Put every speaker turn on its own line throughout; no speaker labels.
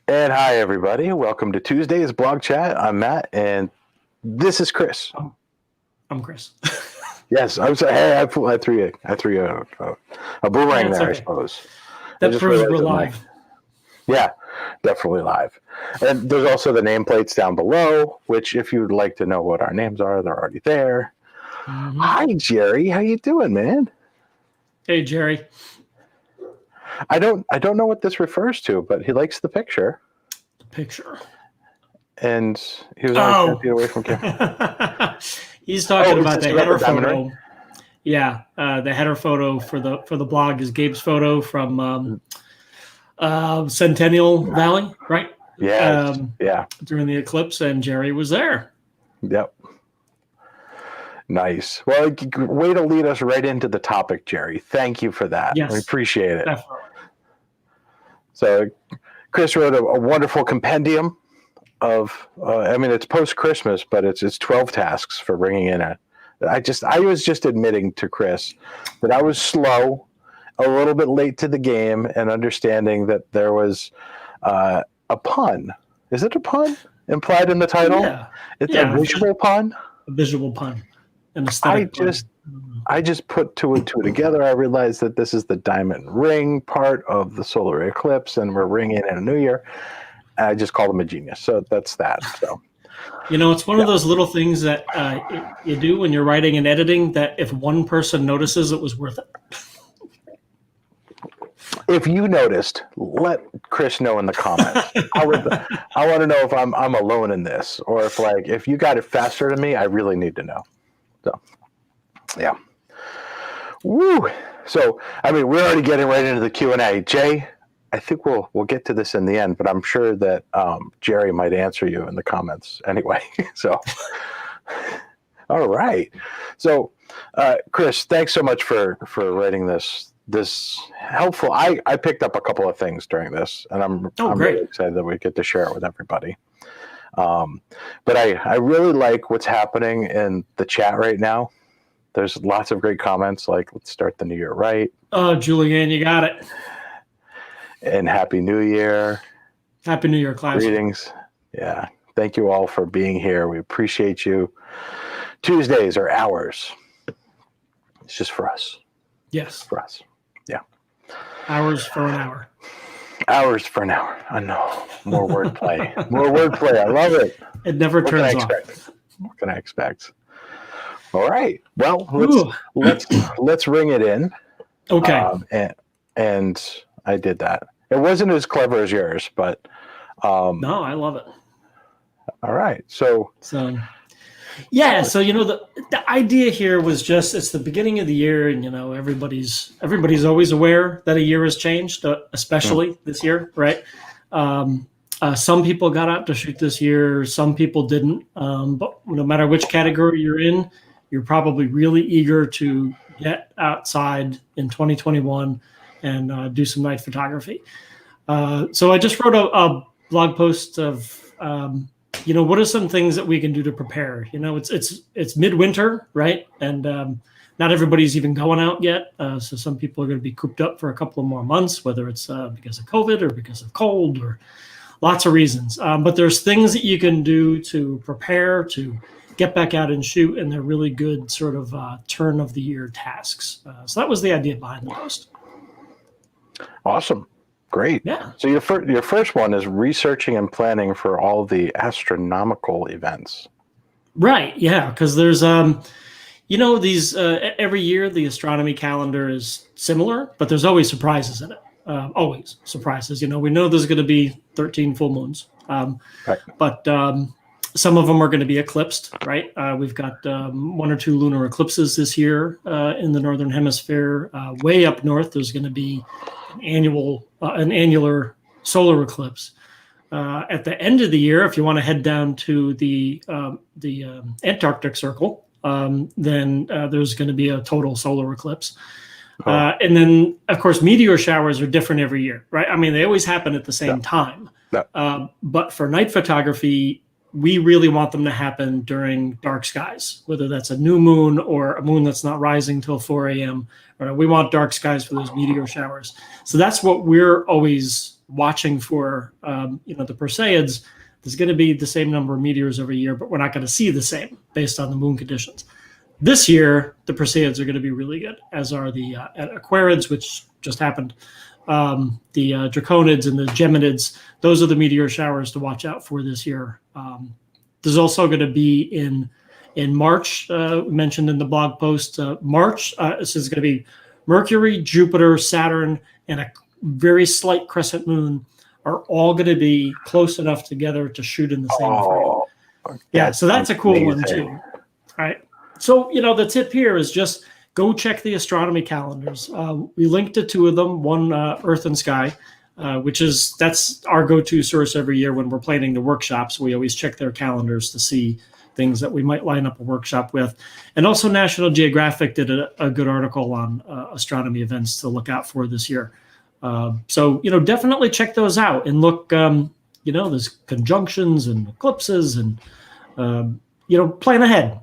And hi, everybody. Welcome to Tuesday's Blog Chat. I'm Matt, and this is Chris.
I'm Chris.
Yes, I'm sorry. Hey, I threw you a boomerang there, okay. I suppose.
That proves we're live.
Yeah, definitely live. And there's also the nameplates down below, which if you'd like to know what our names are, they're already there. Mm-hmm. Hi, Jerry. How you doing, man?
Hey, Jerry.
I don't know what this refers to, but he likes the picture.
The picture.
And he was only 10 feet away from camera.
He's talking about the header photo. Yeah, the header photo for the blog is Gabe's photo from Centennial Valley, right?
Yeah, yeah.
During the eclipse, and Jerry was there.
Yep. Nice. Well, way to lead us right into the topic, Jerry. Thank you for that.
Yes,
we appreciate it.
Definitely.
So, Chris wrote a wonderful compendium of, it's post-Christmas, but it's 12 tasks for bringing in a. I was just admitting to Chris that I was slow, a little bit late to the game, and understanding that there was a pun. Is it a pun implied in the title?
Yeah.
It's a visual pun?
A visual pun. An aesthetic pun.
I just put two and two together. I realized that this is the diamond ring part of the solar eclipse, and we're ringing in a new year. And I just called him a genius. So that's that. So,
it's one of those little things that you do when you're writing and editing that if one person notices, it was worth it.
If you noticed, let Chris know in the comments. I want to know if I'm alone in this, or if you got it faster than me, I really need to know. So, yeah. Woo. So, we're already getting right into the Q&A. Jay, I think we'll get to this in the end, but I'm sure that Jerry might answer you in the comments anyway. So, all right. So, Chris, thanks so much for writing this helpful. I picked up a couple of things during this, and I'm really excited that we get to share it with everybody. But I really like what's happening in the chat right now. There's lots of great comments like, let's start the new year right.
Oh, Julianne, you got it.
And Happy New Year.
Happy New Year, class.
Greetings. Yeah. Thank you all for being here. We appreciate you. Tuesdays are ours. It's just for us.
Yes.
For us. Yeah.
Hours for an hour.
Hours for an hour. I know. More wordplay. More wordplay. I love it.
It never turns off.
What can I expect? All right. Well, let's ring it in.
Okay.
And I did that. It wasn't as clever as yours, but
no, I love it.
All right. So
yeah, so the idea here was just it's the beginning of the year, and everybody's always aware that a year has changed, especially this year, right? Some people got out to shoot this year, some people didn't. But no matter which category you're in, you're probably really eager to get outside in 2021 and do some night photography. So I just wrote a blog post of what are some things that we can do to prepare? It's midwinter, right? And not everybody's even going out yet. So some people are going to be cooped up for a couple of more months, whether it's because of COVID or because of cold or lots of reasons. But there's things that you can do to prepare to get back out and shoot, and they're really good sort of turn of the year tasks. So that was the idea behind the post.
Awesome. Great.
Yeah.
So your first one is researching and planning for all the astronomical events.
Right. Yeah. Because there's, these every year the astronomy calendar is similar, but there's always surprises in it. Always surprises. We know there's going to be 13 full moons,
right.
But some of them are going to be eclipsed. Right. We've got 1 or 2 lunar eclipses this year in the northern hemisphere. Way up north, there's going to be an annular solar eclipse. At the end of the year, if you want to head down to the Antarctic Circle, then there's going to be a total solar eclipse. And then, of course, meteor showers are different every year, right? They always happen at the same time. But for night photography, we really want them to happen during dark skies, whether that's a new moon or a moon that's not rising till 4 a.m. Right? We want dark skies for those meteor showers. So that's what we're always watching for, the Perseids, there's going to be the same number of meteors every year, but we're not going to see the same based on the moon conditions. This year, the Perseids are going to be really good, as are the Aquarids, which just happened. The Draconids and the Geminids, those are the meteor showers to watch out for this year. There's also going to be in March, mentioned in the blog post, March, this is going to be Mercury, Jupiter, Saturn, and a very slight crescent moon are all going to be close enough together to shoot in the same frame. Yeah, so that's a cool one too. All right. So, the tip here is just go check the astronomy calendars. We linked to two of them, one Earth and Sky, that's our go-to source every year when we're planning the workshops. We always check their calendars to see things that we might line up a workshop with. And also National Geographic did a good article on astronomy events to look out for this year. So, definitely check those out and look, there's conjunctions and eclipses and, plan ahead.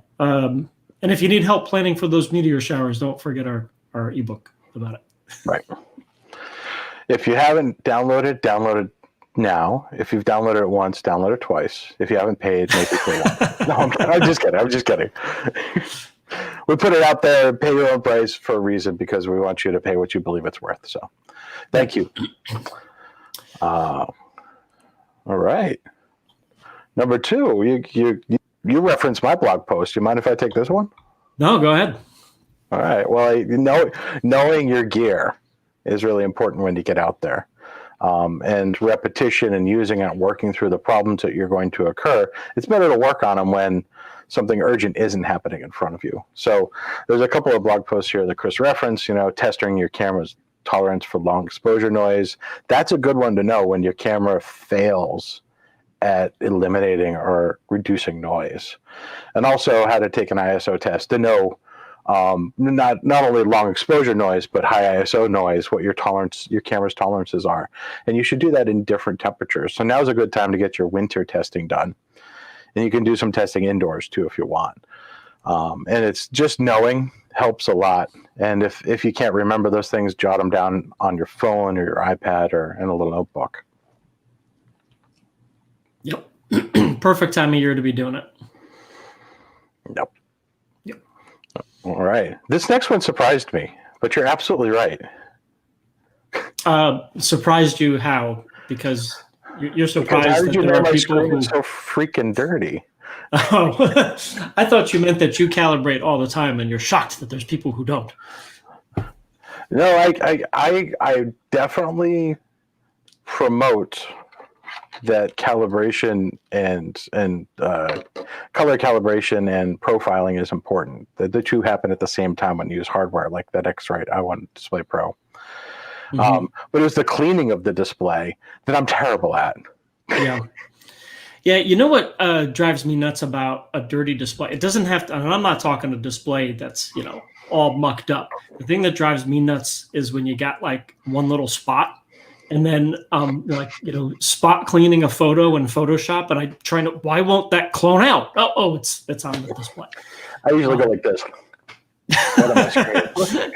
And if you need help planning for those meteor showers, don't forget our ebook about it.
Right. If you haven't downloaded it now. If you've downloaded it once, download it twice. If you haven't paid, make it pay once. No, I'm just kidding. We put it out there, pay your own price for a reason, because we want you to pay what you believe it's worth. So thank you. All right. Number 2, you referenced my blog post. You mind if I take this one?
No, go ahead.
All right. Well, knowing your gear is really important when you get out there. And repetition and using it, working through the problems that you're going to occur, it's better to work on them when something urgent isn't happening in front of you. So there's a couple of blog posts here that Chris referenced, testing your camera's tolerance for long exposure noise. That's a good one to know when your camera fails at eliminating or reducing noise. And also how to take an ISO test to know not only long exposure noise, but high ISO noise, what your camera's tolerances are. And you should do that in different temperatures. So now's a good time to get your winter testing done. And you can do some testing indoors too if you want. And it's just knowing helps a lot. And if you can't remember those things, jot them down on your phone or your iPad or in a little notebook.
Yep. Perfect time of year to be doing it.
Yep. All right. This next one surprised me, but you're absolutely right.
Surprised you how? Because you're surprised that there are people who
so freaking dirty.
Oh, I thought you meant that you calibrate all the time, and you're shocked that there's people who don't.
No, I definitely promote that calibration and color calibration and profiling is important. The two happen at the same time when you use hardware like that X-Rite i1 Display Pro. Mm-hmm. But it was the cleaning of the display that I'm terrible at.
Yeah. You know what drives me nuts about a dirty display? It doesn't have to, and I'm not talking a display that's, all mucked up. The thing that drives me nuts is when you got like one little spot and then spot cleaning a photo in Photoshop, and why won't that clone out? Oh, it's on the display.
I usually go like this.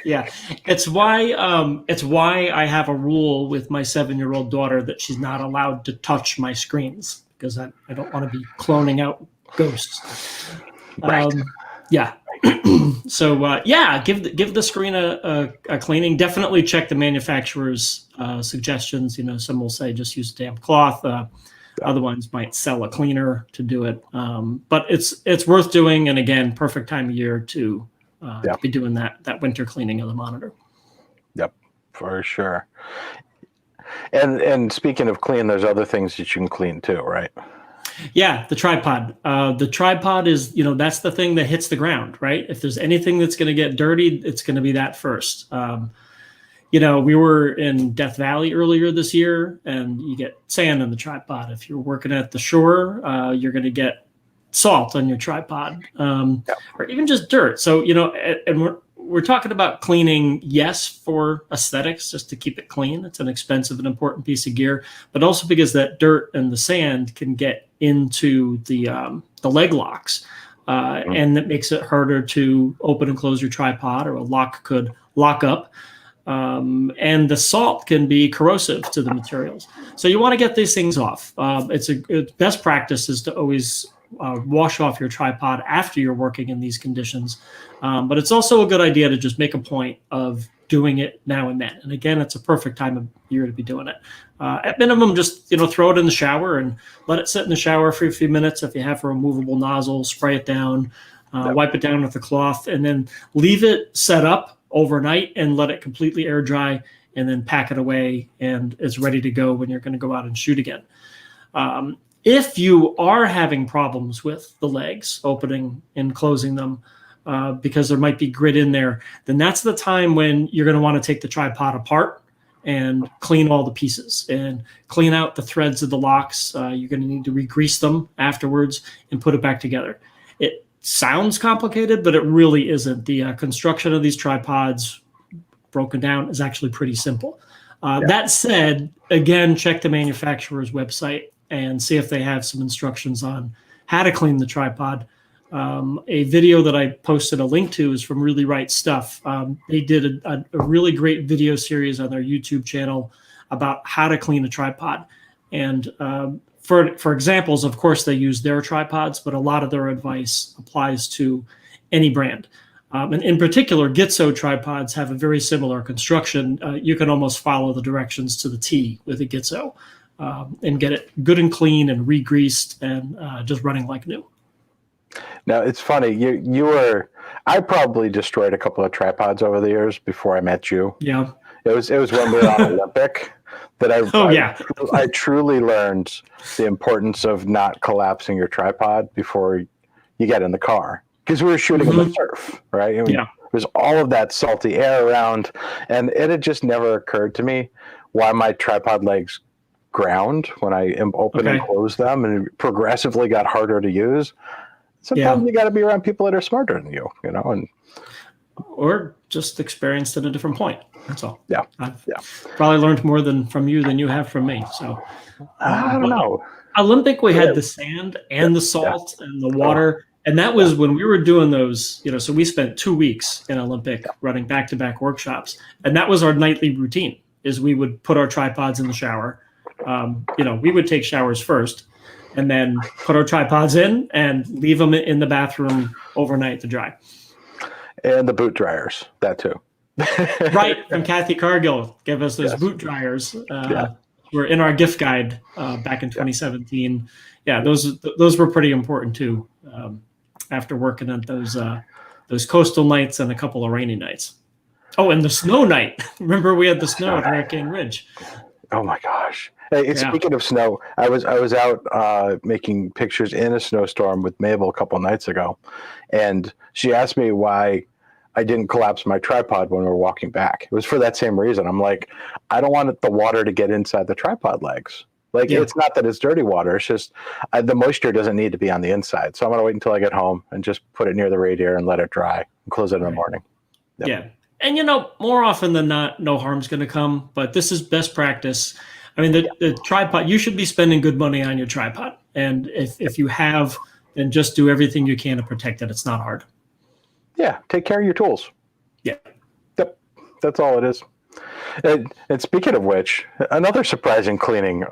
Yeah, it's why I have a rule with my 7-year-old daughter that she's not allowed to touch my screens because I don't want to be cloning out ghosts.
Right.
Yeah. So give the screen a cleaning. Definitely check the manufacturer's suggestions. Some will say just use a damp cloth. Other ones might sell a cleaner to do it. But it's worth doing. And again, perfect time of year to be doing that winter cleaning of the monitor.
Yep, for sure. And speaking of clean, there's other things that you can clean too, right?
Yeah, the tripod. The tripod is, that's the thing that hits the ground, right? If there's anything that's going to get dirty, it's going to be that first. We were in Death Valley earlier this year, and you get sand on the tripod. If you're working at the shore, you're going to get salt on your tripod, or even just dirt. So, and we're talking about cleaning, yes, for aesthetics, just to keep it clean. It's an expensive and important piece of gear, but also because that dirt and the sand can get into the leg locks, and that makes it harder to open and close your tripod, or a lock could lock up. and the salt can be corrosive to the materials. So you want to get these things off. It's best practice is to always wash off your tripod after you're working in these conditions. But it's also a good idea to just make a point of doing it now and then. And again, it's a perfect time of year to be doing it. At minimum, just throw it in the shower and let it sit in the shower for a few minutes. If you have a removable nozzle, spray it down, wipe it down with a cloth, and then leave it set up overnight and let it completely air dry, and then pack it away, and it's ready to go when you're going to go out and shoot again. If you are having problems with the legs, opening and closing them, because there might be grit in there, then that's the time when you're going to want to take the tripod apart and clean all the pieces and clean out the threads of the locks. You're going to need to re-grease them afterwards and put it back together. It sounds complicated, but it really isn't. The construction of these tripods broken down is actually pretty simple. That said, again, check the manufacturer's website and see if they have some instructions on how to clean the tripod. A video that I posted a link to is from Really Right Stuff. They did a really great video series on their YouTube channel about how to clean a tripod. And for examples, of course, they use their tripods, but a lot of their advice applies to any brand. And in particular, Gitzo tripods have a very similar construction. You can almost follow the directions to the T with a Gitzo and get it good and clean and re-greased and just running like new.
Now, it's funny. I probably destroyed a couple of tripods over the years before I met you.
Yeah.
It was when we were on Olympic that I truly learned the importance of not collapsing your tripod before you get in the car. Because we were shooting in the surf, right? There's all of that salty air around, and it had just never occurred to me why my tripod legs ground when I opened and closed them, and it progressively got harder to use. Sometimes you got to be around people that are smarter than you, and
or just experienced at a different point. That's all. I've probably learned more from you than you have from me. So
I don't know.
Olympic, we had the sand and the salt and the water. And that was when we were doing those, so we spent 2 weeks in Olympic running back-to-back workshops. And that was our nightly routine, is we would put our tripods in the shower. We would take showers first and then put our tripods in and leave them in the bathroom overnight to dry.
And the boot dryers, that too.
Right, from Kathy Cargill, gave us those boot dryers. Were in our gift guide back in 2017. Yeah, those were pretty important too. After working at those coastal nights and a couple of rainy nights. Oh, and the snow night. Remember we had the snow at Hurricane Ridge.
Oh my gosh. Hey, speaking of snow, I was out making pictures in a snowstorm with Mabel a couple nights ago, and she asked me why I didn't collapse my tripod when we were walking back. It was for that same reason. I'm like, I don't want the water to get inside the tripod legs. It's not that it's dirty water. It's just the moisture doesn't need to be on the inside. So I'm going to wait until I get home and just put it near the radiator and let it dry and close it in the morning. Yep. Yeah.
And, more often than not, no harm's going to come. But this is best practice. I mean, the tripod, you should be spending good money on your tripod. And if you have, then just do everything you can to protect it. It's not hard.
Yeah. Take care of your tools.
Yeah.
Yep. That's all it is. And speaking of which, another surprising cleaning,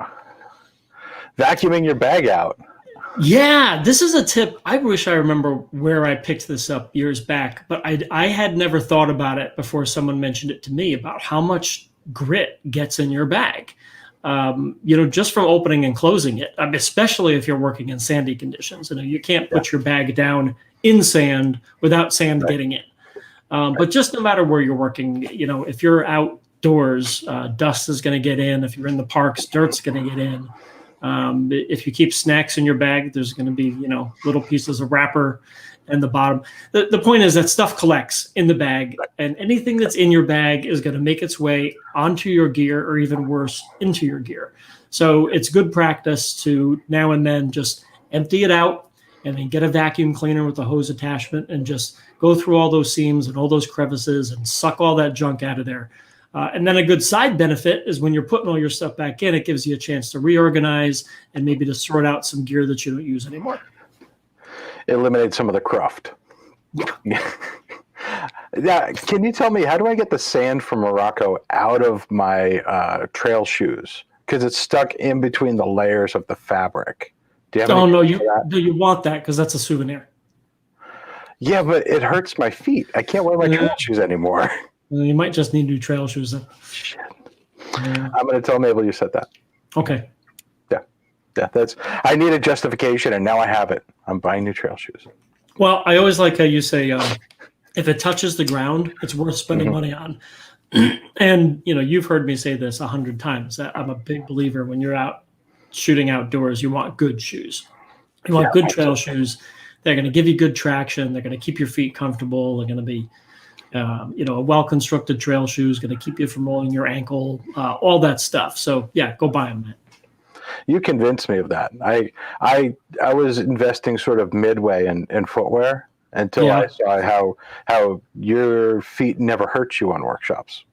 vacuuming your bag out.
Yeah, this is a tip. I wish I remember where I picked this up years back, but I had never thought about it before someone mentioned it to me about how much grit gets in your bag. Just from opening and closing it, especially if you're working in sandy conditions. You can't put your bag down in sand without sand getting in. But just no matter where you're working, if you're outdoors, dust is going to get in. If you're in the parks, dirt's going to get in. If you keep snacks in your bag, there's going to be, little pieces of wrapper in the bottom. The point is that stuff collects in the bag, and anything that's in your bag is going to make its way onto your gear, or even worse, into your gear. So it's good practice to now and then just empty it out and then get a vacuum cleaner with a hose attachment and just go through all those seams and all those crevices and suck all that junk out of there. And then a good side benefit is when you're putting all your stuff back in, it gives you a chance to reorganize and maybe to sort out some gear that you don't use anymore.
Eliminate some of the cruft. Yeah, can you tell me how do I get the sand from Morocco out of my trail shoes? Because it's stuck in between the layers of the fabric. Do you have
Oh
any
no,
tips for that?
you want that because that's a souvenir.
Yeah, but it hurts my feet. I can't wear my
Yeah.
trail shoes anymore.
You might just need new trail shoes then.
Shit.
Yeah.
I'm going to tell Mabel you said that.
Okay.
Yeah. Yeah, I need a justification, and now I have it. I'm buying new trail shoes.
Well, I always like how you say, if it touches the ground, it's worth spending money on. And you've heard me say this 100 times. That I'm a big believer when you're out shooting outdoors, you want good shoes. You want good trail shoes. They're going to give you good traction. They're going to keep your feet comfortable. They're going to be, a well-constructed trail shoe is going to keep you from rolling your ankle, all that stuff. So yeah, go buy them, man.
You convinced me of that. I was investing sort of midway in footwear until I saw how your feet never hurt you on workshops.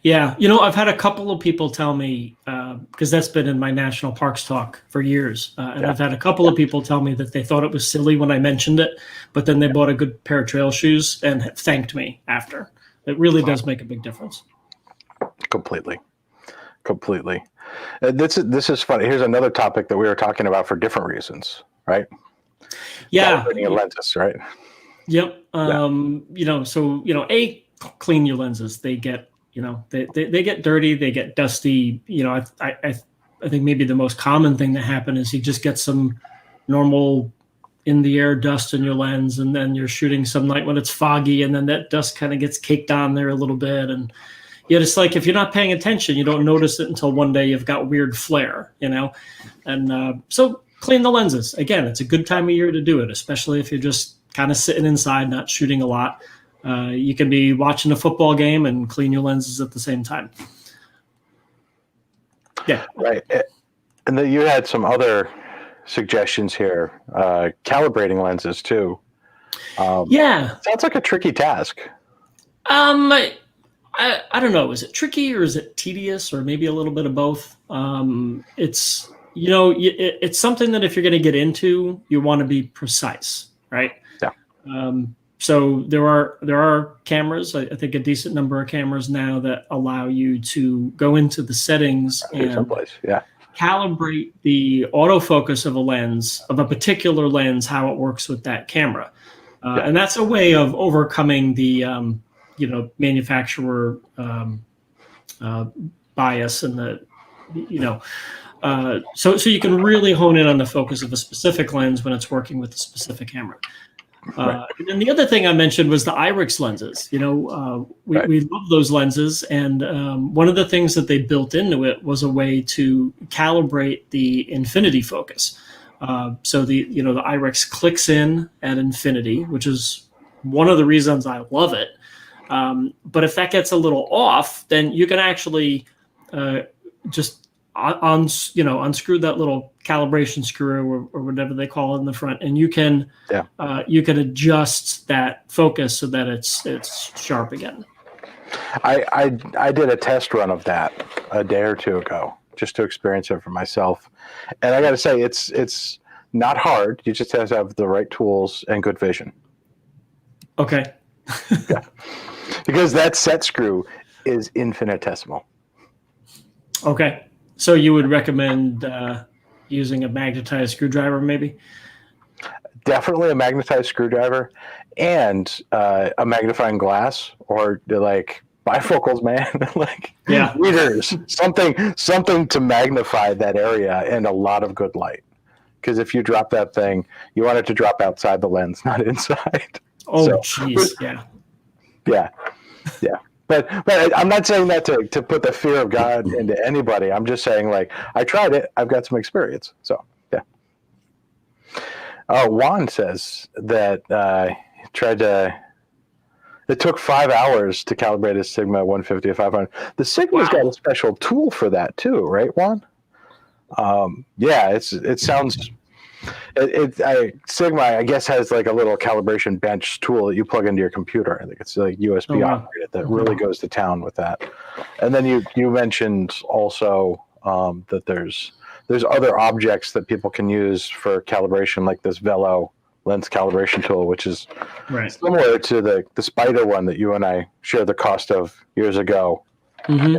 Yeah, I've had a couple of people tell me, because that's been in my national parks talk for years, and I've had a couple of people tell me that they thought it was silly when I mentioned it, but then they bought a good pair of trail shoes and thanked me after. It really does make a big difference.
Completely. This is funny. Here's another topic that we were talking about for different reasons, right?
Yeah.
Calibrating lenses, right?
Yep. Clean your lenses. They get, they get dirty, they get dusty. I think maybe the most common thing that happen is you just get some normal in the air dust in your lens, and then you're shooting some night when it's foggy, and then that dust kind of gets caked on there a little bit. And yet it's like, if you're not paying attention, you don't notice it until one day you've got weird flare, and so clean the lenses. Again, it's a good time of year to do it, especially if you're just kind of sitting inside, not shooting a lot. You can be watching a football game and clean your lenses at the same time. Yeah.
Right. And then you had some other suggestions here, calibrating lenses too. Sounds like a tricky task.
I don't know. Is it tricky or is it tedious or maybe a little bit of both? It's something that if you're going to get into, you want to be precise, right?
Yeah.
So there are cameras. I think a decent number of cameras now that allow you to go into the settings and calibrate the autofocus of a particular lens, how it works with that camera, and that's a way of overcoming the manufacturer bias and so you can really hone in on the focus of a specific lens when it's working with a specific camera. And then the other thing I mentioned was the IRIX lenses. We love those lenses, and one of the things that they built into it was a way to calibrate the infinity focus. So the IRIX clicks in at infinity, which is one of the reasons I love it. But if that gets a little off, then you can actually just unscrew that little calibration screw or whatever they call it in the front, and you can adjust that focus so that it's sharp again.
I did a test run of that a day or two ago just to experience it for myself, and I got to say it's not hard. You just have to have the right tools and good vision. Okay. Yeah. Because that set screw is infinitesimal.
Okay. So you would recommend using a magnetized screwdriver, maybe?
Definitely a magnetized screwdriver and a magnifying glass, or like bifocals, man. Readers, something to magnify that area and a lot of good light. Because if you drop that thing, you want it to drop outside the lens, not inside.
Oh, jeez, yeah.
But I'm not saying that to put the fear of God into anybody. I'm just saying, I tried it. I've got some experience. So, yeah. Juan says that he tried to. It took 5 hours to calibrate his Sigma 150 to 500. The Sigma's got a special tool for that too, right, Juan? It sounds. Sigma, I guess, has like a little calibration bench tool that you plug into your computer. I think it's like USB operated that really goes to town with that. And then you mentioned also that there's other objects that people can use for calibration, like this Velo lens calibration tool, which is
Right.
similar to the Spider one that you and I shared the cost of years ago.
Mm-hmm.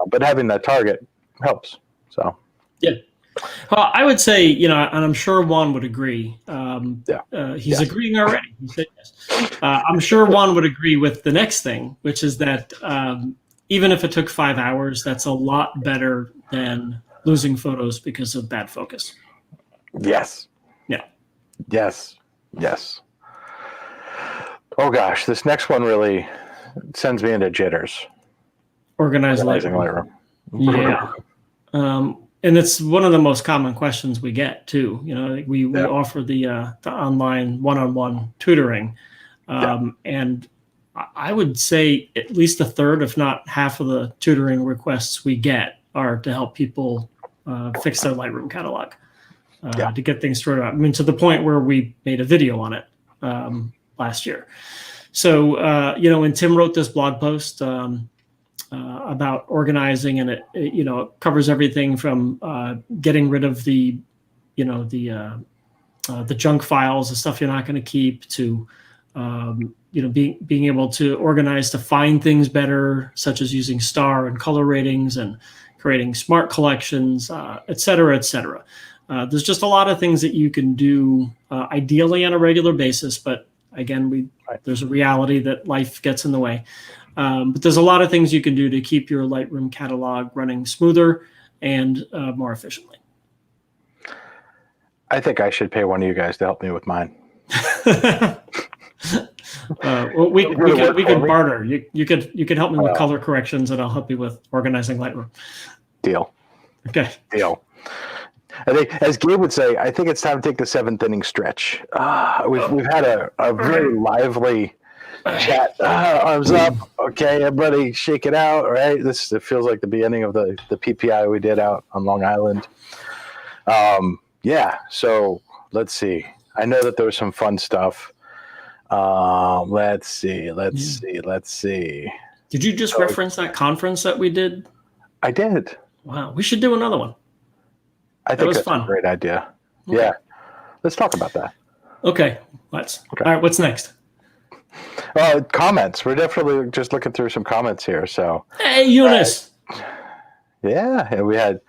But having that target helps. So
yeah. Well, I would say, and I'm sure Juan would agree. He's agreeing already. He said yes. I'm sure Juan would agree with the next thing, which is that even if it took 5 hours, that's a lot better than losing photos because of bad focus.
Yes.
Yeah.
Yes. Oh gosh, this next one really sends me into jitters.
Organizing Lightroom. Yeah. And it's one of the most common questions we get too. We offer the online one-on-one tutoring, and I would say at least a third, if not half, of the tutoring requests we get are to help people fix their Lightroom catalog, to get things sorted out. I mean, to the point where we made a video on it last year. So, and Tim wrote this blog post about organizing, and it covers everything from getting rid of the junk files, the stuff you're not going to keep, to being able to organize to find things better, such as using star and color ratings and creating smart collections, et cetera, et cetera. There's just a lot of things that you can do ideally on a regular basis, but again, there's a reality that life gets in the way. But there's a lot of things you can do to keep your Lightroom catalog running smoother and more efficiently.
I think I should pay one of you guys to help me with mine.
Well, we can barter. You could help me with color corrections, and I'll help you with organizing Lightroom.
Deal.
Okay.
Deal. I think, as Gabe would say, I think it's time to take the 7th inning stretch. We've had a very lively chat. Arms up. Okay, everybody shake it out. Right. It feels like the beginning of the PPI we did out on Long Island. So let's see. I know that there was some fun stuff. Let's see.
Did you just reference that conference that we did?
I did.
Wow. We should do another one.
I think that's fun. A great idea. Okay. Yeah. Let's talk about that.
Okay. Let's. Okay. All right. What's next?
Comments. We're definitely just looking through some comments here. So.
Hey, Eunice.
Yeah. We had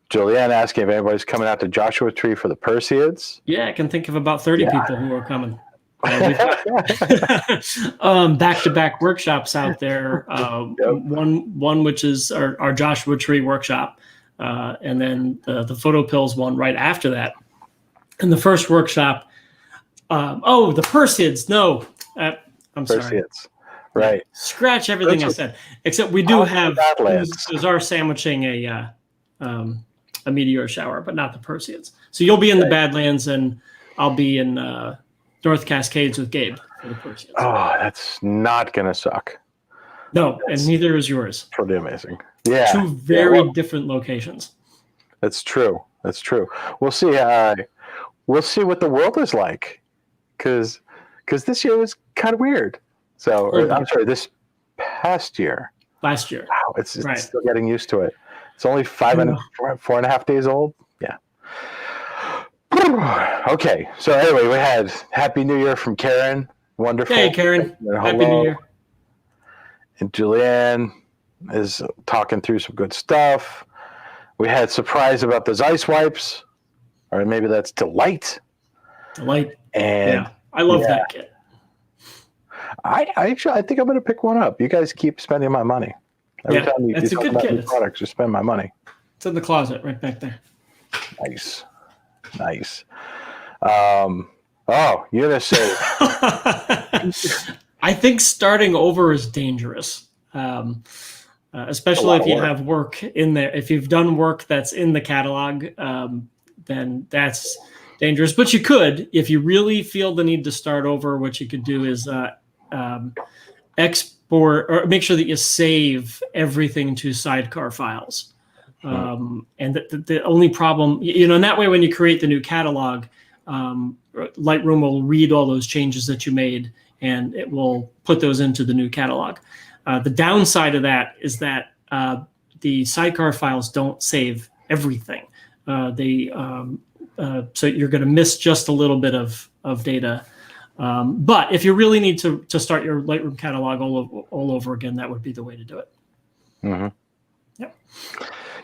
Julianne asking if anybody's coming out to Joshua Tree for the Perseids.
Yeah, I can think of about 30 people who are coming. Back-to-back workshops out there. One which is our Joshua Tree workshop. And then the Photo Pills one right after that. And the first workshop, the Perseids. No, I'm sorry.
Perseids, right.
Scratch everything I said. Except we do have, those are sandwiching a meteor shower, but not the Perseids. So you'll be in the Badlands, and I'll be in North Cascades with Gabe for the Perseids.
Oh, that's not going to suck.
No, and neither is yours.
Pretty amazing. Yeah.
2 very different locations.
That's true. We'll see. We'll see what the world is like, because this year was kind of weird. So I'm sorry, this past year.
Last year.
Wow, it's still getting used to it. It's only 4.5 days old. Yeah. Okay. So anyway, we had Happy New Year from Karen. Wonderful.
Hey, Karen. Happy New Year.
And Julianne is talking through some good stuff. We had surprise about those ice wipes, or maybe that's Delight.
Delight.
And
I love that kit.
I think I'm going to pick one up. You guys keep spending my money. Every time you talk about new products, you spend my money.
It's in the closet right back there.
Nice. Eunice said.
I think starting over is dangerous, especially if you have work in there. If you've done work that's in the catalog, then that's dangerous. But you could, if you really feel the need to start over, what you could do is export, or make sure that you save everything to sidecar files. And the only problem, and that way when you create the new catalog, Lightroom will read all those changes that you made, and it will put those into the new catalog. The downside of that is that the sidecar files don't save everything. They so you're going to miss just a little bit of data. But if you really need to start your Lightroom catalog all over again, that would be the way to do it.
Mm-hmm.
Yep.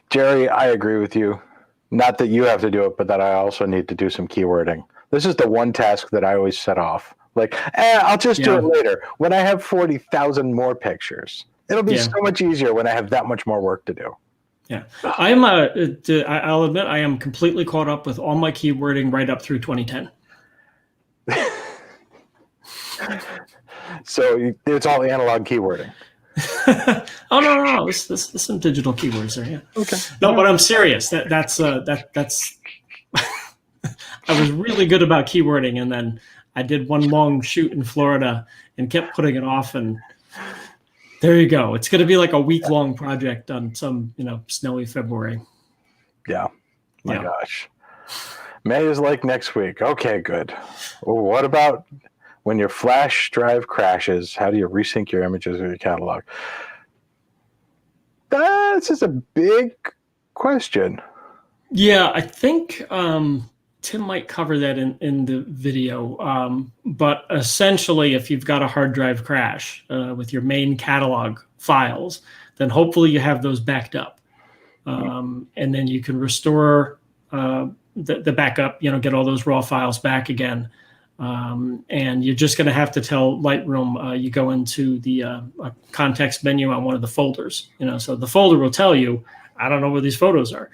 Jerry, I agree with you. Not that you have to do it, but that I also need to do some keywording. This is the one task that I always set off. Like, I'll just do it later. When I have 40,000 more pictures, it'll be so much easier when I have that much more work to do. Yeah,
I'll admit I am completely caught up with all my keywording right up through 2010.
So it's all analog keywording.
Oh no! There's some digital keywords there. Yeah.
Okay.
No, but I'm serious. That's I was really good about keywording, and then I did one long shoot in Florida and kept putting it off. And there you go. It's going to be like a week-long project on some snowy February.
Yeah. My gosh. May is like next week. Okay, good. Well, what about when your flash drive crashes? How do you resync your images or your catalog? That's just a big question.
Yeah, I think Tim might cover that in the video. But essentially, if you've got a hard drive crash with your main catalog files, then hopefully you have those backed up. And then you can restore the backup, get all those raw files back again. And you're just going to have to tell Lightroom, you go into the context menu on one of the folders, so the folder will tell you, I don't know where these photos are.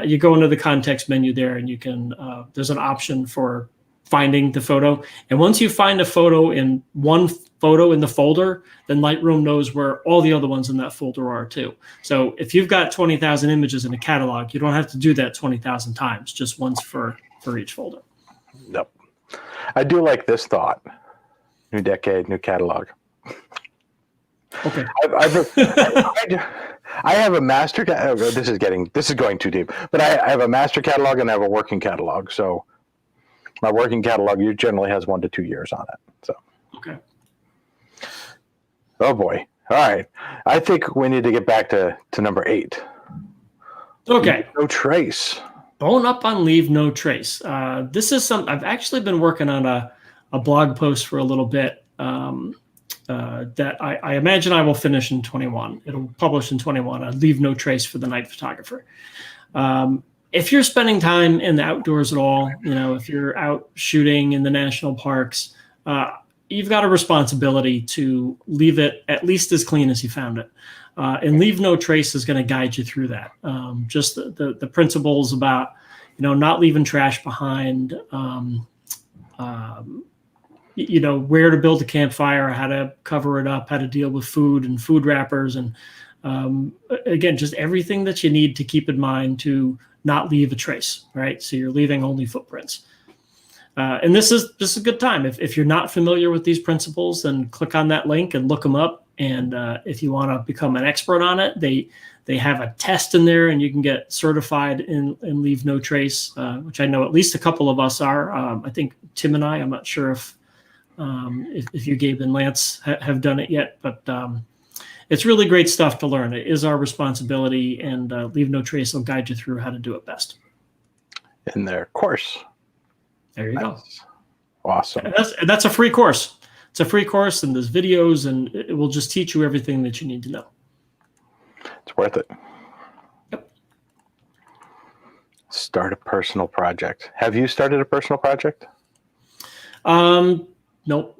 You go into the context menu there and you can, there's an option for finding the photo. And once you find a photo in one photo in the folder, then Lightroom knows where all the other ones in that folder are too. So if you've got 20,000 images in a catalog, you don't have to do that 20,000 times, just once for each folder.
Nope. I do like this thought. New decade, new catalog.
Okay.
I have a master. This is going too deep. But I have a master catalog and I have a working catalog. So my working catalog generally has 1 to 2 years on it. So.
Okay.
Oh boy. All right. I think we need to get back to number 8.
Okay.
No trace.
Bone up on Leave No Trace. This is something I've actually been working on a blog post for a little bit that I imagine I will finish in 21. It'll publish in 21. Leave No Trace for the night photographer. If you're spending time in the outdoors at all, if you're out shooting in the national parks, you've got a responsibility to leave it at least as clean as you found it. And Leave No Trace is going to guide you through that. Just the principles about, not leaving trash behind, where to build a campfire, how to cover it up, how to deal with food and food wrappers. And again, just everything that you need to keep in mind to not leave a trace, right? So you're leaving only footprints. And this is a good time. If you're not familiar with these principles, then click on that link and look them up. And if you want to become an expert on it, they have a test in there, and you can get certified in Leave No Trace, which I know at least a couple of us are. I think Tim and I'm not sure if you, Gabe and Lance, have done it yet, but it's really great stuff to learn. It is our responsibility, and Leave No Trace will guide you through how to do it best.
In their course.
There you go.
Awesome.
And that's a free course. It's a free course, and there's videos, and it will just teach you everything that you need to know.
It's worth it.
Yep.
Start a personal project. Have you started a personal project?
Nope. No,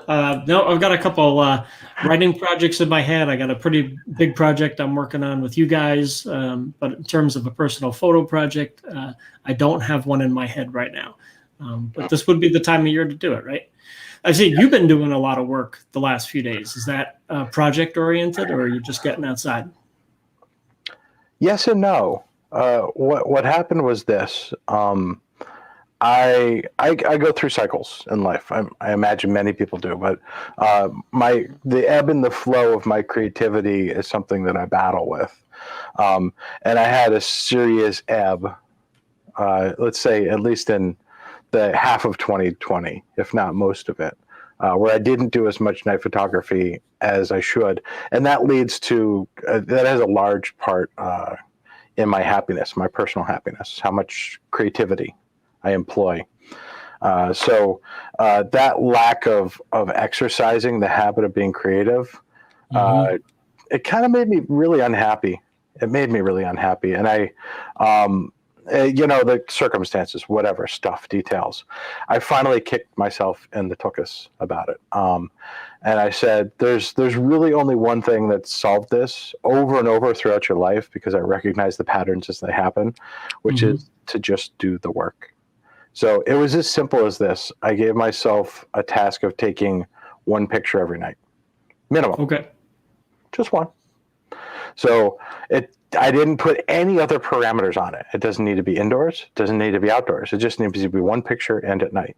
I've got a couple writing projects in my head. I got a pretty big project I'm working on with you guys. But in terms of a personal photo project, I don't have one in my head right now. But this would be the time of year to do it, right? I've seen you've been doing a lot of work the last few days. Is that project oriented, or are you just getting outside?
Yes and no. What happened was this. I go through cycles in life. I imagine many people do, but the ebb and the flow of my creativity is something that I battle with. And I had a serious ebb, let's say at least in the half of 2020, if not most of it, where I didn't do as much night photography as I should. And that leads to, that has a large part in my happiness, my personal happiness, how much creativity I employ. So that lack of exercising the habit of being creative, it kind of made me really unhappy. It made me really unhappy. And the circumstances, whatever, stuff, details. I finally kicked myself in the tuchus about it. And I said, there's really only one thing that solved this over and over throughout your life, because I recognize the patterns as they happen, which is to just do the work. So it was as simple as this. I gave myself a task of taking one picture every night, minimum.
Okay.
Just one. So I didn't put any other parameters on it. It doesn't need to be indoors. It doesn't need to be outdoors. It just needs to be one picture and at night.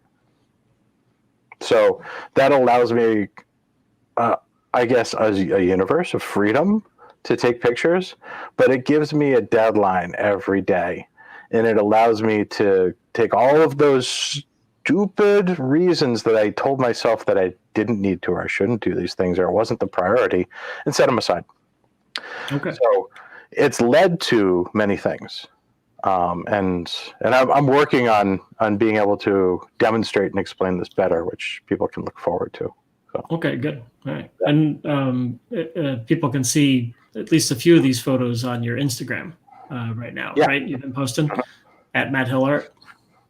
So that allows me, I guess, a universe of freedom to take pictures, but it gives me a deadline every day. And it allows me to take all of those stupid reasons that I told myself that I didn't need to, or I shouldn't do these things, or it wasn't the priority, and set them aside.
Okay.
So it's led to many things. And I'm working on being able to demonstrate and explain this better, which people can look forward to. So.
Okay, good. All right. And people can see at least a few of these photos on your Instagram right now, right? You've been posting at Matt Hill Art.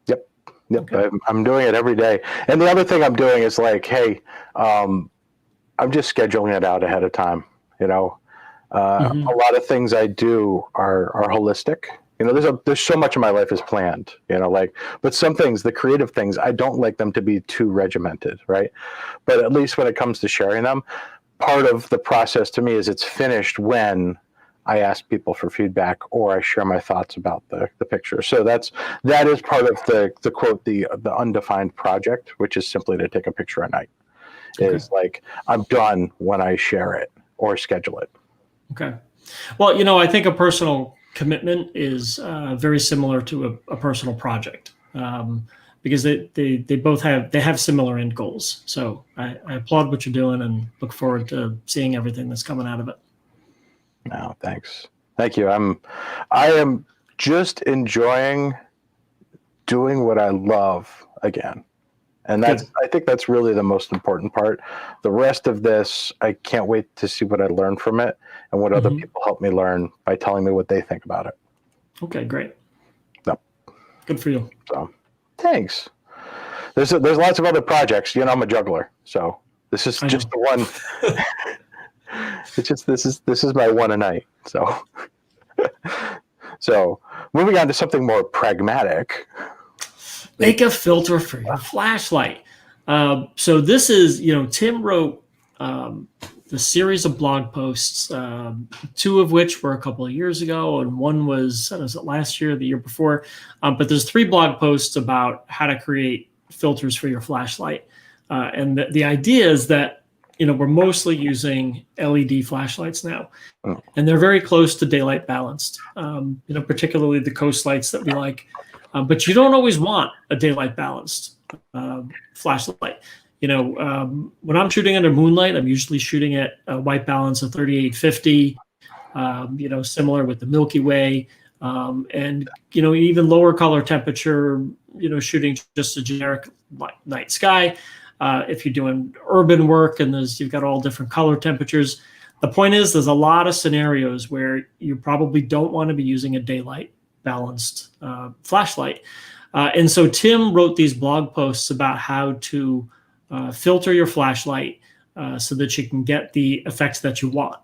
Yep.
Okay.
I'm doing it every day. And the other thing I'm doing is like, hey, I'm just scheduling it out ahead of time. A lot of things I do are holistic. There's so much of my life is planned, but some things, the creative things, I don't like them to be too regimented, right? But at least when it comes to sharing them, part of the process to me is it's finished when I ask people for feedback or I share my thoughts about the picture. So that is part of the quote, the undefined project, which is simply to take a picture at night. Okay. Is like, I'm done when I share it or schedule it.
Okay. Well, I think a personal commitment is very similar to a personal project because they both have similar end goals. So I applaud what you're doing and look forward to seeing everything that's coming out of it.
No, thanks. Thank you. I am just enjoying doing what I love again. And I think that's really the most important part. The rest of this, I can't wait to see what I learn from it and what other people help me learn by telling me what they think about it.
Okay, great.
Yep.
Good for you.
So, thanks. There's lots of other projects. I'm a juggler, so this is just the one. It's just this is my one a night. So moving on to something more pragmatic.
Make a filter for your flashlight. So this is, Tim wrote the series of blog posts, two of which were a couple of years ago, and one was it last year, the year before. But there's 3 blog posts about how to create filters for your flashlight. And the idea is that, we're mostly using LED flashlights now, and they're very close to daylight balanced, particularly the coast lights that we like. But you don't always want a daylight balanced flashlight. When I'm shooting under moonlight, I'm usually shooting at a white balance of 3850, similar with the Milky Way, and, even lower color temperature, shooting just a generic night sky. If you're doing urban work and you've got all different color temperatures. The point is there's a lot of scenarios where you probably don't want to be using a daylight balanced flashlight. And so Tim wrote these blog posts about how to filter your flashlight so that you can get the effects that you want.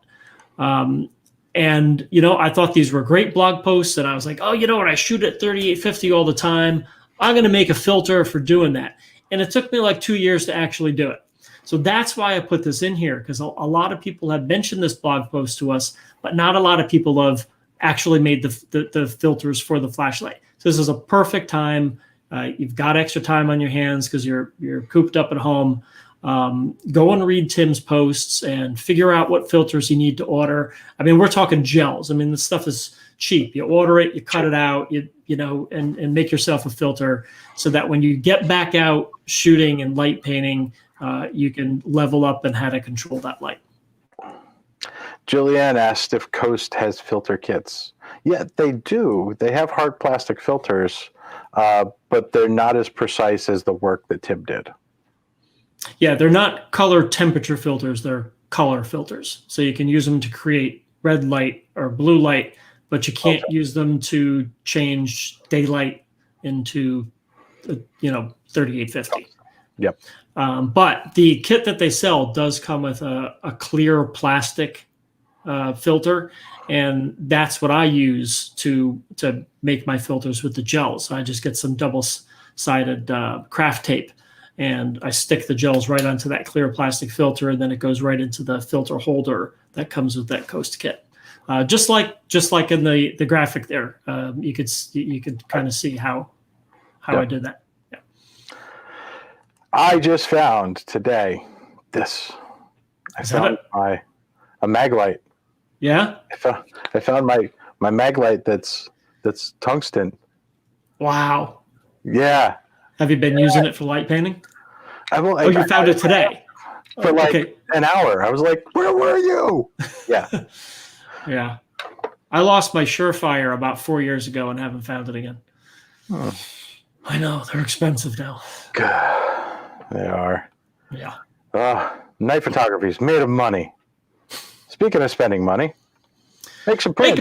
And, I thought these were great blog posts, and I was like, oh, what? I shoot at 3850 all the time. I'm going to make a filter for doing that. And it took me like 2 years to actually do it. So that's why I put this in here, because a lot of people have mentioned this blog post to us, but not a lot of people have actually made the filters for the flashlight. So this is a perfect time. You've got extra time on your hands because you're cooped up at home. Go and read Tim's posts and figure out what filters you need to order. I mean, we're talking gels. I mean, this stuff is cheap. You order it, you cut it out, and make yourself a filter so that when you get back out shooting and light painting, you can level up and how to control that light.
Julianne asked if Coast has filter kits. Yeah, they do. They have hard plastic filters, but they're not as precise as the work that Tim did.
Yeah, they're not color temperature filters, they're color filters. So you can use them to create red light or blue light, but you can't use them to change daylight into 3850.
Yep.
But the kit that they sell does come with a clear plastic filter, and that's what I use to make my filters with the gels. I just get some double-sided craft tape, and I stick the gels right onto that clear plastic filter, and then it goes right into the filter holder that comes with that Coast kit. Just like in the graphic there, you could kind of see how I did that. Yeah.
I just found today this. I found a mag light.
Yeah.
I found my mag light that's tungsten.
Wow.
Yeah.
Have you been using it for light painting?
You
found it today
for an hour. I was like, "Where were you?" Yeah.
Yeah. I lost my Surefire about 4 years ago and haven't found it again.
Hmm.
I know, they're expensive now.
They are.
Yeah.
Night photography is made of money. Speaking of spending money, make some print.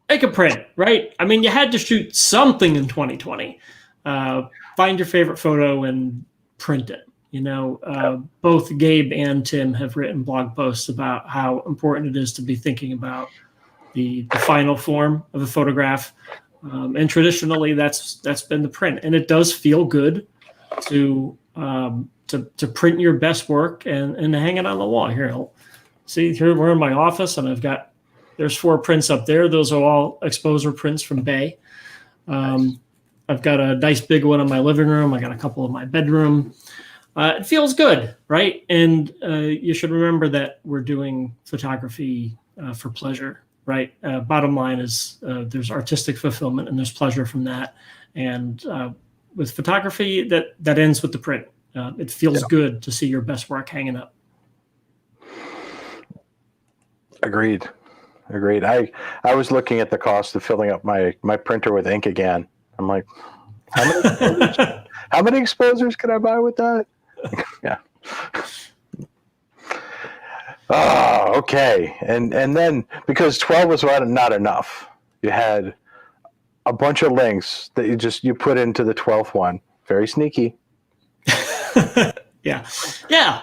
Make a print, right? I mean, you had to shoot something in 2020. Find your favorite photo and print it. Both Gabe and Tim have written blog posts about how important it is to be thinking about the final form of a photograph. And traditionally, that's been the print, and it does feel good to print your best work and hang it on the wall. Here we're in my office, and there's 4 prints up there. Those are all exposure prints from Bay. I've got a nice big one in my living room. I got a couple in my bedroom. It feels good, right? And you should remember that we're doing photography for pleasure, right? Bottom line is there's artistic fulfillment and there's pleasure from that. And with photography, that ends with the print. It feels good to see your best work hanging up. Agreed.
I was looking at the cost of filling up my printer with ink again. I'm like, how many exposures can I buy with that? Yeah. Oh, okay. And then because 12 was not enough, you had a bunch of links that you put into the 12th one. Very sneaky.
Yeah.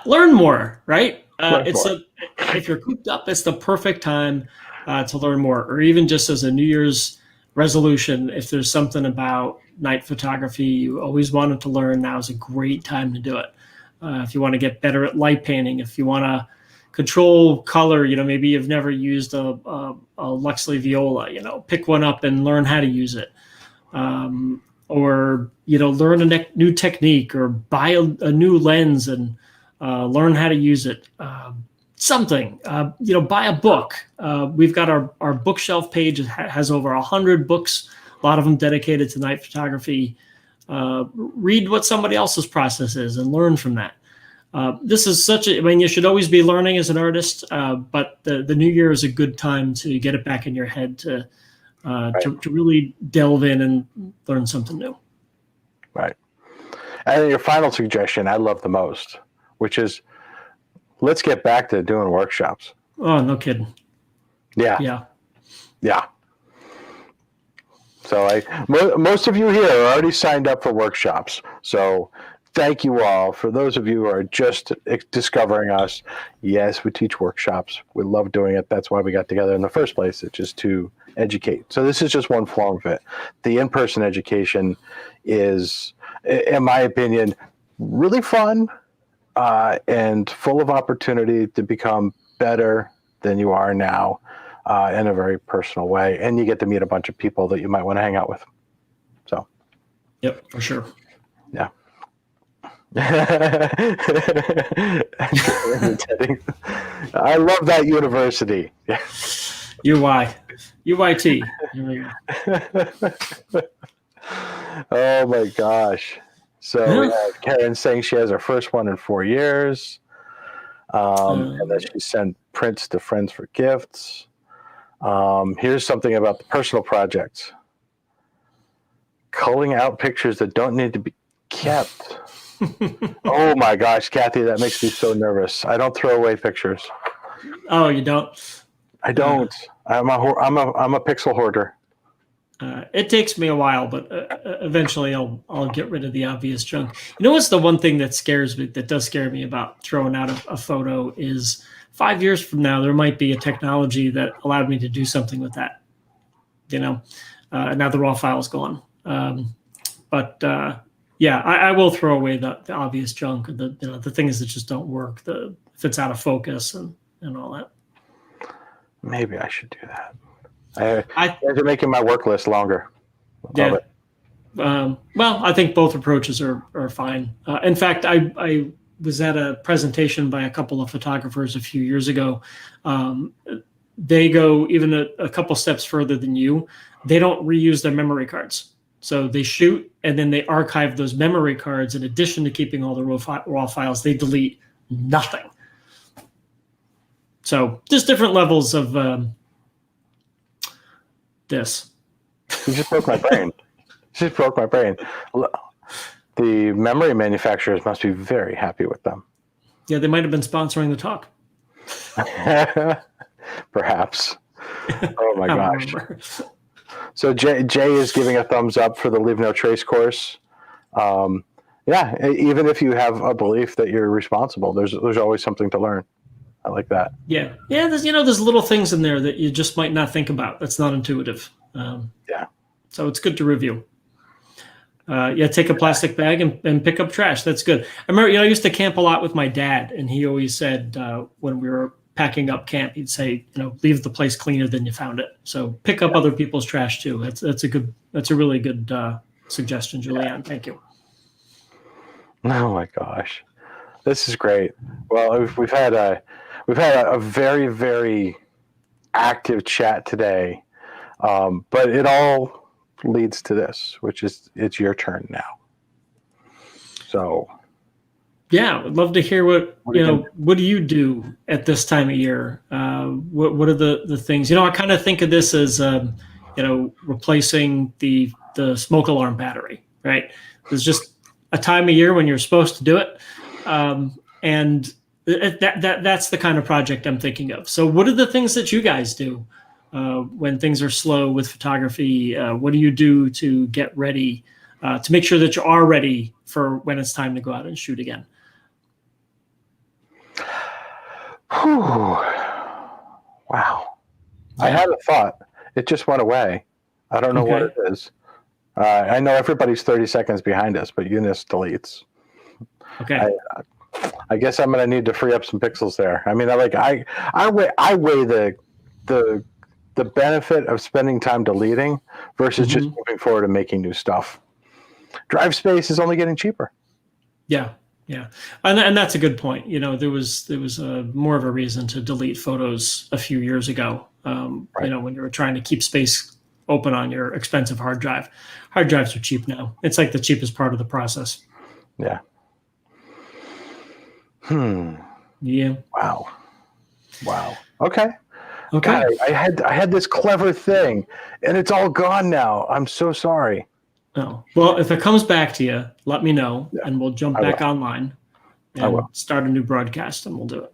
Learn more, right? If you're cooped up, it's the perfect time to learn more, or even just as a New Year's resolution. If there's something about night photography you always wanted to learn, now is a great time to do it. If you want to get better at light painting, if you want to control color, maybe you've never used a Luxley Viola, pick one up and learn how to use it. Or learn a new technique, or buy a new lens and learn how to use it. Buy a book. We've got our bookshelf page has over 100 books, a lot of them dedicated to night photography. Read what somebody else's process is and learn from that. This is you should always be learning as an artist, but the new year is a good time to get it back in your head to really delve in and learn something new.
Right. And then your final suggestion I love the most, which is let's get back to doing workshops.
Oh, no kidding.
Yeah. So most of you here are already signed up for workshops. So thank you all. For those of you who are just discovering us, yes, we teach workshops. We love doing it. That's why we got together in the first place. It's just to educate. So this is just one form of it. The in-person education is, in my opinion, really fun and full of opportunity to become better than you are now in a very personal way. And you get to meet a bunch of people that you might want to hang out with. So.
Yep, for sure.
Yeah. I love that university.
UYT.
Oh my gosh. So we have Karen saying she has her first one in 4 years. And then she sent prints to friends for gifts. Here's something about the personal projects. Culling out pictures that don't need to be kept. Oh my gosh, Kathy, that makes me so nervous. I don't throw away pictures.
Oh, you don't?
I don't. I'm a pixel hoarder.
It takes me a while, but eventually I'll get rid of the obvious junk. You know what's the one thing that scares me, that does scare me about throwing out a photo is 5 years from now, there might be a technology that allowed me to do something with that. Now the raw file is gone. Yeah, I will throw away the obvious junk, the things that just don't work, if it's out of focus and all that.
Maybe I should do that. They're making my work list longer.
Yeah. Well, I think both approaches are fine. In fact, I was at a presentation by a couple of photographers a few years ago. They go even a couple steps further than you. They don't reuse their memory cards. So they shoot and then they archive those memory cards. In addition to keeping all the raw files, they delete nothing. So just different levels of this.
You just broke my brain. The memory manufacturers must be very happy with them.
Yeah, they might have been sponsoring the talk.
Perhaps. Oh my gosh. So Jay is giving a thumbs up for the Leave No Trace course. Yeah, even if you have a belief that you're responsible, there's always something to learn. I like that.
Yeah. There's little things in there that you just might not think about. That's not intuitive.
Yeah. So
it's good to review. Take a plastic bag and pick up trash. That's good. I remember, I used to camp a lot with my dad, and he always said when we were packing up camp, he'd say, leave the place cleaner than you found it. So pick up other people's trash too. That's a really good suggestion, Julianne. Thank you.
Oh my gosh, this is great. Well, we've had a very, very active chat today, but it all leads to this, which is it's your turn now. So.
Yeah, I'd love to hear what do you do at this time of year? What are the things? I kind of think of this as replacing the smoke alarm battery, right? There's just a time of year when you're supposed to do it, and that's the kind of project I'm thinking of. So, what are the things that you guys do when things are slow with photography? What do you do to get ready to make sure that you are ready for when it's time to go out and shoot again?
Whew. Wow. Yeah. I had a thought. It just went away. I don't know what it is. I know everybody's 30 seconds behind us, but Eunice deletes.
Okay.
I guess I'm going to need to free up some pixels there. I mean, I weigh the benefit of spending time deleting versus just moving forward and making new stuff. Drive space is only getting cheaper.
Yeah. Yeah, and that's a good point. There was more of a reason to delete photos a few years ago. Right. When you were trying to keep space open on your expensive hard drive. Hard drives are cheap now. It's like the cheapest part of the process.
Yeah.
Yeah.
Wow. Okay. God, I had this clever thing, and it's all gone now. I'm so sorry.
Oh, well, if it comes back to you, let me know, and we'll jump back online and start a new broadcast, and we'll do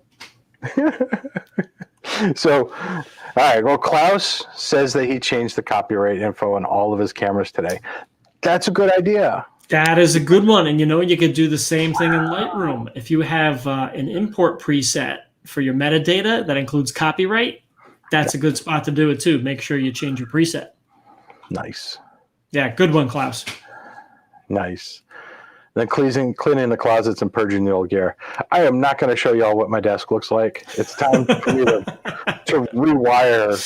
it. So, all right. Well, Klaus says that he changed the copyright info on all of his cameras today. That's a good idea.
That is a good one. And you could do the same thing in Lightroom. If you have an import preset for your metadata that includes copyright, that's a good spot to do it too. Make sure you change your preset.
Nice. Yeah,
good one, Klaus.
Nice. Then cleaning the closets and purging the old gear. I am not going to show y'all what my desk looks like. It's time for me to rewire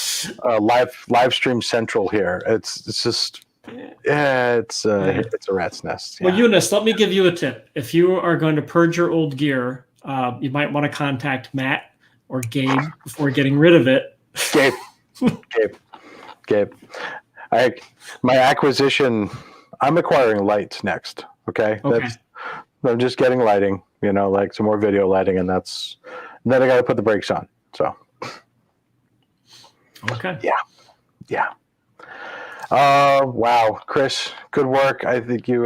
live stream central here. It's just it's a rat's nest. Yeah.
Well, Eunice, let me give you a tip. If you are going to purge your old gear, you might want to contact Matt or Gabe before getting rid of it.
Gabe. My acquisition, I'm acquiring lights next. Okay. I'm just getting lighting, like some more video lighting, and then I got to put the brakes on. So
Okay.
Yeah. Wow, Chris, good work. I think you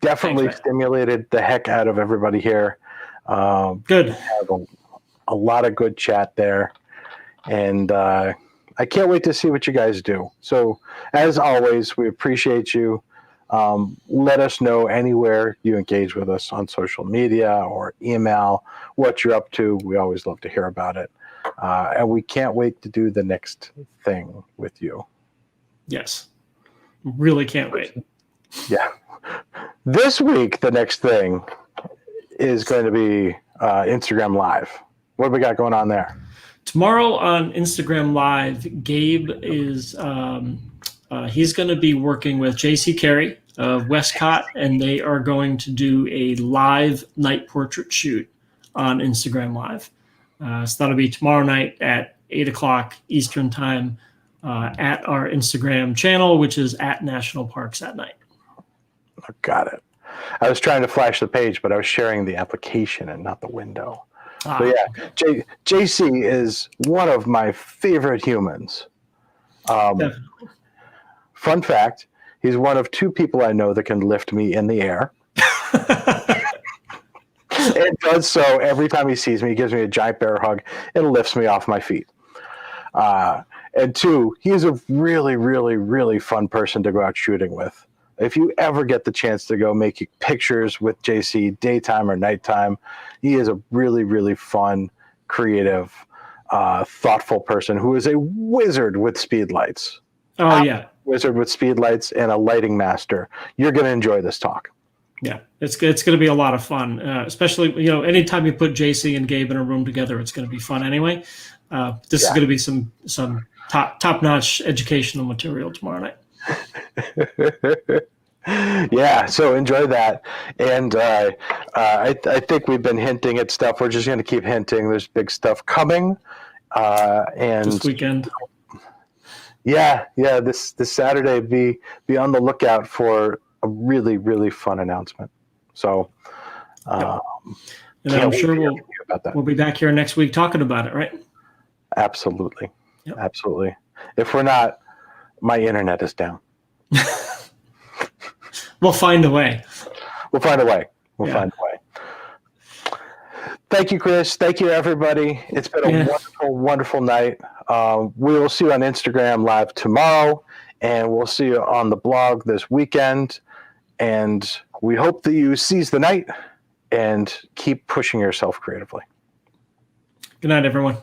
definitely
Thanks, man.
stimulated the heck out of everybody here.
Good.
Have a lot of good chat there, and I can't wait to see what you guys do. So, as always, we appreciate you. Let us know anywhere you engage with us on social media or email what you're up to. We always love to hear about it, and we can't wait to do the next thing with you.
Yes. Really can't wait.
Yeah. This week, the next thing is going to be Instagram Live. What do we got going on there?
Tomorrow on Instagram Live, Gabe is he's going to be working with JC Carey of Westcott, and they are going to do a live night portrait shoot on Instagram Live. So that'll be tomorrow night at 8 o'clock Eastern time at our Instagram channel, which is at National Parks at Night.
Got it. I was trying to flash the page, but I was sharing the application and not the window. But yeah,
Okay.
JC is one of my favorite humans.
Definitely.
Fun fact, he's one of 2 people I know that can lift me in the air. And does so every time he sees me. He gives me a giant bear hug and lifts me off my feet. And 2, he's a really, really, really fun person to go out shooting with. If you ever get the chance to go make pictures with JC, daytime or nighttime, he is a really, really fun, creative, thoughtful person who is a wizard with speed lights.
Oh, yeah.
Wizard with speed lights and a lighting master. You're going to enjoy this talk.
Yeah, it's going to be a lot of fun, especially, anytime you put JC and Gabe in a room together, it's going to be fun anyway. This is going to be some top-notch educational material tomorrow night.
Yeah, so enjoy that. And I think we've been hinting at stuff. We're just going to keep hinting. There's big stuff coming. And
this weekend.
Yeah, this Saturday, be on the lookout for a really, really fun announcement. So,
and I'm sure we'll be back here next week talking about it, right?
Absolutely.
Yep.
Absolutely. If we're not, my internet is down.
We'll find a way.
We'll find a way. Thank you, Chris. Thank you, everybody. It's been a wonderful, wonderful night. We will see you on Instagram Live tomorrow, and we'll see you on the blog this weekend. And we hope that you seize the night and keep pushing yourself creatively.
Good night, everyone.